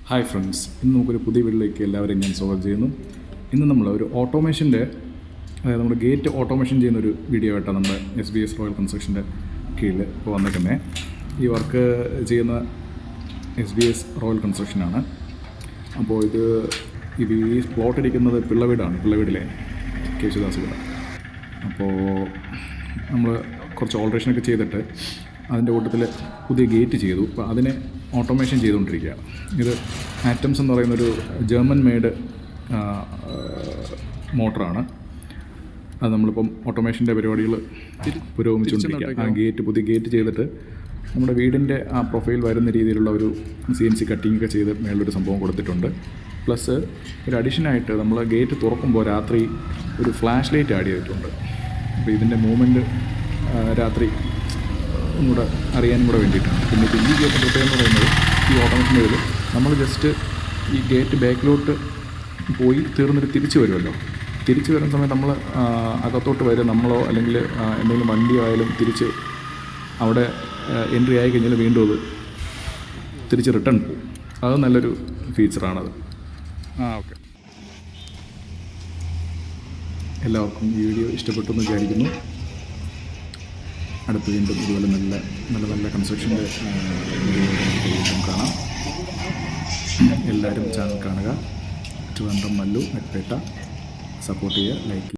Hi friends, ഇന്ന് നമുക്കൊരു പുതിയ വീഡിയോയിലേക്ക് എല്ലാവരെയും ഞാൻ സ്വാഗതം ചെയ്യുന്നു. ഇന്ന് നമ്മൾ ഒരു ഓട്ടോമേഷൻ്റെ, അതായത് നമ്മുടെ ഗേറ്റ് ഓട്ടോമേഷൻ ചെയ്യുന്നൊരു വീഡിയോ ആയിട്ടാണ് നമ്മുടെ SBS റോയൽ കൺസ്ട്രക്ഷൻ്റെ കീഴിൽ ഇപ്പോൾ വന്നിരിക്കുന്നത്. ഈ വർക്ക് ചെയ്യുന്ന SBS റോയൽ കൺസ്ട്രക്ഷനാണ്. അപ്പോൾ ഇത് ഈ പ്ലോട്ട് ഇരിക്കുന്നത് പിള്ളവീടിലെ കേശുദാസ് വീട്. അപ്പോൾ നമ്മൾ കുറച്ച് ഓൾട്രേഷനൊക്കെ ചെയ്തിട്ട് അതിൻ്റെ കൂട്ടത്തിൽ പുതിയ ഗേറ്റ് ചെയ്തു. അപ്പോൾ അതിനെ ഓട്ടോമേഷൻ ചെയ്തുകൊണ്ടിരിക്കുകയാണ്. ഇത് ആറ്റംസ് എന്ന് പറയുന്നൊരു ജർമ്മൻ മെയ്ഡ് മോട്ടറാണ്. അത് നമ്മളിപ്പം ഓട്ടോമേഷൻ്റെ പരിപാടികൾ പുരോഗമിച്ചുകൊണ്ടിരിക്കുക. പുതിയ ഗേറ്റ് ചെയ്തിട്ട് നമ്മുടെ വീടിൻ്റെ ആ പ്രൊഫൈൽ വരുന്ന രീതിയിലുള്ള ഒരു CNC കട്ടിങ്ങൊക്കെ ചെയ്ത് മേളൊരു സംഭവം കൊടുത്തിട്ടുണ്ട്. പ്ലസ് ഒരു അഡീഷനായിട്ട് നമ്മൾ ഗേറ്റ് തുറക്കുമ്പോൾ രാത്രി ഒരു ഫ്ലാഷ് ലൈറ്റ് ആഡ് ചെയ്തിട്ടുണ്ട്. അപ്പോൾ ഇതിൻ്റെ മൂവ്മെൻറ്റ് രാത്രി ഒന്നുകൂടെ അറിയാനും കൂടെ വേണ്ടിയിട്ടാണ്. പിന്നെ ഈ ഗേറ്റ് പ്രത്യേകം എന്ന് പറയുന്നത്, ഈ ഓട്ടോമേഷൻ്റെ ഇതിൽ നമ്മൾ ജസ്റ്റ് ഈ ഗേറ്റ് ബാക്കിലോട്ട് പോയി തീർന്നിട്ട് തിരിച്ച് വരുമല്ലോ. തിരിച്ച് വരുന്ന സമയത്ത് നമ്മൾ അകത്തോട്ട് വരും, നമ്മളോ അല്ലെങ്കിൽ എന്തെങ്കിലും വണ്ടിയോ ആയാലും തിരിച്ച് അവിടെ എൻട്രി ആയി കഴിഞ്ഞാൽ വീണ്ടും അത് തിരിച്ച് റിട്ടേൺ പോകും. അത് നല്ലൊരു ഫീച്ചറാണത്. ഓക്കെ. എല്ലാവർക്കും ഈ വീഡിയോ ഇഷ്ടപ്പെട്ടു എന്ന് വിചാരിക്കുന്നു. അടുത്ത് വീണ്ടും ഇതുപോലെ നല്ല കൺസ്ട്രക്ഷൻ്റെ വീഡിയോ കാണാം. എല്ലാവരും ചാനൽ കാണുക. ട്രിവാൻഡ്രം മല്ലു നെറ്റ്പേട്ട സപ്പോർട്ട് ചെയ്യുക, ലൈക്ക് ചെയ്യുക.